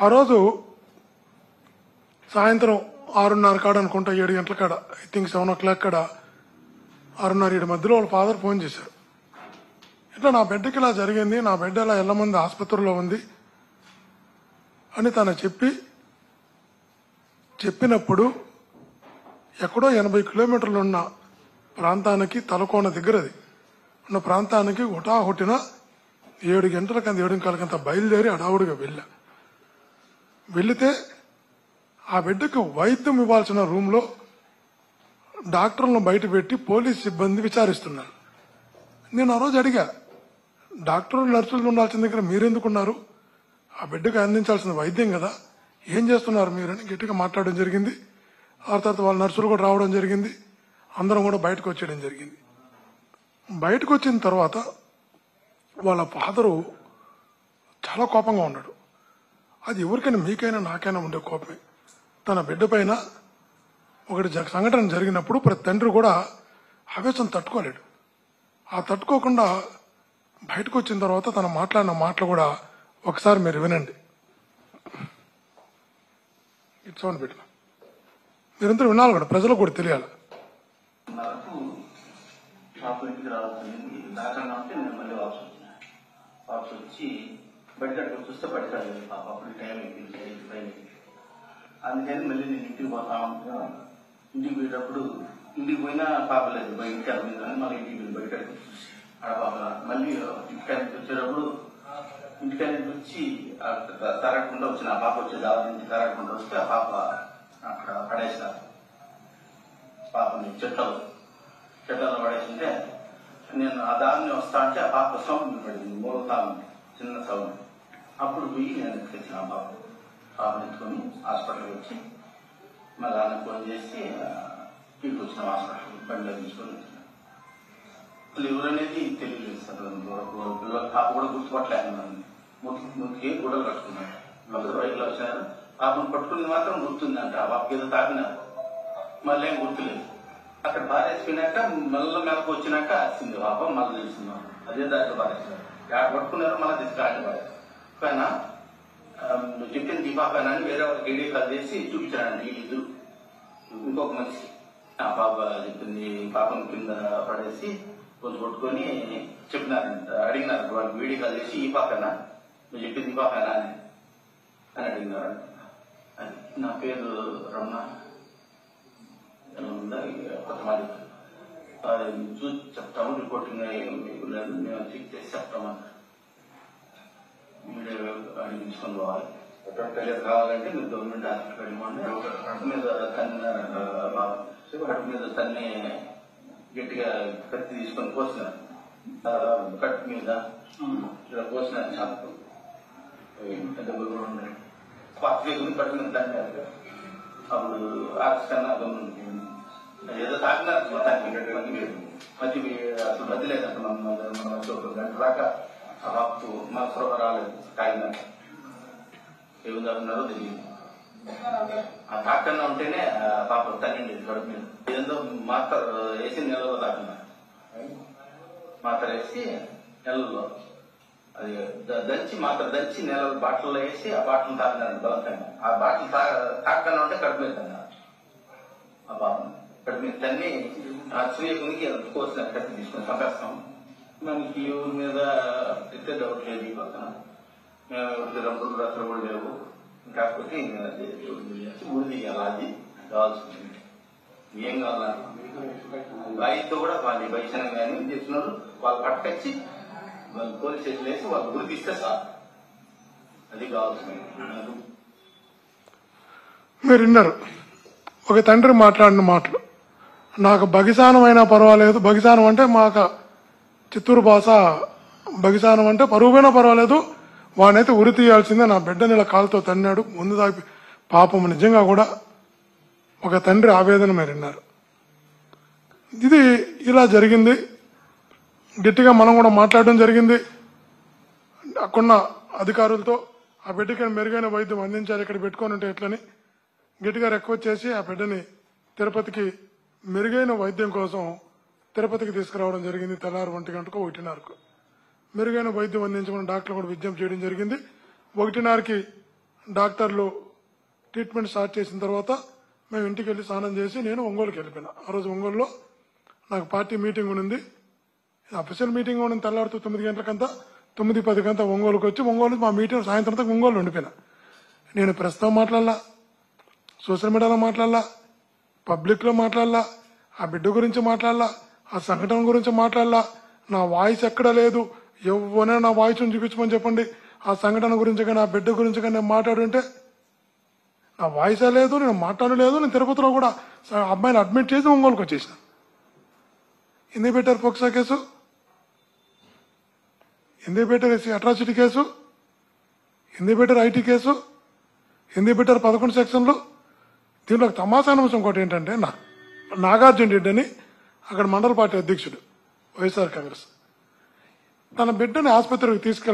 ఆ రోజు సాయంత్రం 6:30 కాడ అనుకుంటా, 7 గంటల కాడ, ఐ థింక్ 7 o'clock కాడ, 6:30 మధ్యలో వాళ్ళ ఫాదర్ ఫోన్ చేశారు. ఇట్లా నా బిడ్డకి ఇలా జరిగింది, నా బిడ్డ ఇలా ఎల్లమంది ఆసుపత్రిలో ఉంది అని తను చెప్పినప్పుడు ఎక్కడో 80 కిలోమీటర్లు ఉన్న ప్రాంతానికి, తలకోన దగ్గరది ఉన్న ప్రాంతానికి హుటాహుటిన 7 గంటలకంత 7:15 బయలుదేరి అడావుడిగా వెళితే ఆ బిడ్డకు వైద్యం ఇవ్వాల్సిన రూమ్లో డాక్టర్లను బయట పెట్టి పోలీస్ సిబ్బంది విచారిస్తున్నారు. నేను ఆ రోజు అడిగా, డాక్టర్లు నర్సులు ఉండాల్సిన దగ్గర మీరెందుకున్నారు? ఆ బిడ్డకు అందించాల్సిన వైద్యం కదా, ఏం చేస్తున్నారు మీరని గట్టిగా మాట్లాడడం జరిగింది. ఆ తర్వాత వాళ్ళ నర్సులు కూడా రావడం జరిగింది. అందరం కూడా బయటకు వచ్చేయడం జరిగింది. బయటకు వచ్చిన తర్వాత వాళ్ళ ఫాదరు చాలా కోపంగా ఉన్నాడు. అది ఎవరికైనా, మీకైనా నాకైనా ఉండే కోపమే. తన బిడ్డ పైన ఒకటి సంఘటన జరిగినప్పుడు ప్రతి తండ్రి కూడా ఆవేశం తట్టుకోలేడు. ఆ తట్టుకోకుండా బయటకు వచ్చిన తర్వాత తన మాట్లాడిన మాటలు కూడా ఒకసారి మీరు వినండి. ఇట్స్ బిడ్డ మీరందరూ వినాలి కూడా, ప్రజలకు కూడా తెలియాలి. చూస్తే పడతాడు అప్పుడు టైం అయిపోయింది. అందుకని మళ్ళీ నేను ఇంటికి పోతా ఉంటా. ఇంటికి పోయేటప్పుడు ఇంటికి పోయినా పాప లేదు, బయటికి వెళ్ళింది కానీ మళ్ళీ ఇంటికి బయట ఆడ పాప. మళ్ళీ ఇంటికానికి వచ్చేటప్పుడు ఇంటికానికి వచ్చి తరగకుండా వచ్చిన ఆ పాప వచ్చే దాని నుంచి తరగకుండా వస్తే ఆ పాప అక్కడ పడేసారు. పాపని చెట్టలో పడేసింటే నేను ఆ దారిని వస్తా అంటే ఆ పాప సౌండ్ పడింది, మూలతా ఉంది, చిన్న సౌండ్. అప్పుడు పోయి నేను తెచ్చిన పాపను ఎత్తుకొని హాస్పిటల్కి వచ్చి మళ్ళీ ఆయన ఫోన్ చేసి ఇంటికి వచ్చిన హాస్పిటల్కి బండిలో తీసుకొని వచ్చిన. అసలు ఎవరనేది తెలియలేదు సార్. పిల్లల పాప కూడా గుర్తుపట్టలేదు. ముతికి గుడలు కట్టుకున్నాడు. అందరూ బయటలో వచ్చినారు. పాపను పట్టుకుని మాత్రం గుర్తుంది అంట. ఆ పాపకి ఏదో తాకినారు, మళ్ళీ ఏం గుర్తులేదు. అక్కడ బారేసిపోయినాక మళ్ళీ మెలకు వచ్చినాక వచ్చింది పాప. మళ్ళీ తెలిసింది అదే దాంట్లో బారేసినారు. ఎక్కడ పట్టుకున్నారో మళ్ళీ తీసుకురాలి బారేసి పైన నువ్వు చెప్పింది దీపాపైన అని వేరే వాళ్ళకి వీడియో కాల్ చేసి చూపించానండి. వీళ్ళు ఇంకొక మనిషి ఆ పాప చెప్పింది, పాపను కింద పడేసి కొంచెం కొట్టుకొని చెప్పినారంట. అడిగినారు వాళ్ళకి వీడియో కాల్ చేసి, ఈ పాపైనా నువ్వు చెప్పింది ఈ పాపైనా అని అడిగినారంట. అది నా పేరు రమణ కొత్తమాది. చూసి చెప్తాము, రిపోర్టింగ్ లేదు, మేము చెక్ చేసి చెప్తామని మీడియా అడిగించుకొని పోవాలి. తెలియదు కావాలంటే మీరు గవర్నమెంట్ హాస్పిటల్ వెళ్ళిపోండి. కట్టు మీద తన్ని గట్టిగా కత్తి తీసుకొని కోసినారు. కట్టు మీద ఇలా కోసినారు. చాకు దెబ్బలు కూడా ఉన్నాయి. కట్టు మీద తన్నారు. అప్పుడు ఆక్సిజన్ ఏదో తాకినారు మొత్తానికి. అసలు మధ్య లేదంట. మన ఒక గంట దాకా ఆ బాబు మనసులో రాలేదు. తాగినాక ఏమి తాగుతున్నారో తెలియదు. ఆ తాకన్నా ఉంటేనే పాప తగ్గింది కడుపు మీద. ఏదో మాత్ర వేసి నెలలో తాకున్నారు. మాత్ర వేసి నెలలో అది దంచి నెలలో బాటిల్లో వేసి ఆ బాటిల్ తాగినారు బలంతంగా. ఆ బాటిల్ తాకన్నా ఉంటే కడుపు మీద తన్నారు. ఆ బాబు కడుపు మీద తన్ని ఆ సూర్యకునికి కోసిన కత్తి తీసుకొని చంపేస్తాం. మనకి ఊరి మీద ఎత్తే డౌట్ లేదు. ఈ పక్కన మేము ఎవరికి రంగులు రసలు కూడా లేవు. కాకపోతే ఊరి దిగాలి. అది కావాల్సింది ఏం కావాలన్నా బాయితో కూడా వాళ్ళు బయసనం కానీ చేస్తున్నారు. వాళ్ళు పట్టుకొచ్చి వాళ్ళు పోలీస్ స్టేషన్ వేసి వాళ్ళు గురికిస్తే సార్ అది కావాల్సింది. మీరు విన్నారు ఒక తండ్రి మాట్లాడిన మాటలు. నాకు బగిసానం అయినా పర్వాలేదు, బగిసానం అంటే మాకు చిత్తూరు భాష, బగిసానం అంటే పరువుపోయినా పర్వాలేదు, వానైతే ఉరి తీయాల్సిందే. నా బిడ్డని ఇలా కాలుతో తన్నాడు, ముందు దాపి పాపం. నిజంగా కూడా ఒక తండ్రి ఆవేదన మీరు విన్నారు. ఇది ఇలా జరిగింది. గట్టిగా మనం కూడా మాట్లాడడం జరిగింది. అక్కడున్న అధికారులతో ఆ బిడ్డకి మెరుగైన వైద్యం అందించాలి, ఇక్కడ పెట్టుకొని ఉంటే ఎట్లని గట్టిగా రిక్వెస్ట్ చేసి ఆ బిడ్డని తిరుపతికి మెరుగైన వైద్యం కోసం తిరుపతికి తీసుకురావడం జరిగింది. తెల్లారు 1 గంటకు 1:30కు మెరుగైన వైద్యం అందించమని డాక్టర్లు కూడా విజ్ఞప్తి చేయడం జరిగింది. 1:30కి డాక్టర్లు ట్రీట్మెంట్ స్టార్ట్ చేసిన తర్వాత మేము ఇంటికి వెళ్ళి స్నానం చేసి నేను ఒంగోలుకి వెళ్ళిపోయినా. ఆ రోజు ఒంగోలులో నాకు పార్టీ మీటింగ్ ఉంది, అఫీషియల్ మీటింగ్ ఉంది. తెల్లారుతూ 9 గంటలకంతా 9:10 ఒంగోలుకి వచ్చి ఒంగోలు మా మీటింగ్ సాయంత్రం ఒంగోలు ఉండిపోయినా. నేను ప్రెస్తో మాట్లాడాలా, సోషల్ మీడియాలో మాట్లాడాలా, పబ్లిక్ లో మాట్లాడాలా, ఆ బిడ్డ గురించి మాట్లాడాలా, ఆ సంఘటన గురించి మాట్లాడాలా. నా వాయిస్ ఎక్కడ లేదు, ఎవరైనా నా వాయిస్ చూపించమని చెప్పండి. ఆ సంఘటన గురించి కానీ ఆ బిడ్డ గురించి కానీ నేను మాట్లాడుంటే నా వాయిసే లేదు, నేను మాట్లాడలేదు. నేను తిరుపతిలో కూడా అమ్మాయిని అడ్మిట్ చేసి ఒంగోలుకి వచ్చేసిన. ఎందుకు పెట్టారు పోక్సా కేసు, ఎందుకు పెట్టారు అట్రాసిటీ కేసు, ఎందుకు పెట్టారు ఐటీ కేసు, ఎందుకు పెట్టారు 11 సెక్షన్లు? దీంట్లో ఒక తమాషా అంశం ఇంకోటి ఏంటంటే, నాగార్జున రెడ్డి అని అక్కడ మండల పార్టీ అధ్యక్షుడు వైఎస్ఆర్ కాంగ్రెస్, తన బిడ్డని ఆసుపత్రికి తీసుకెళ్ళి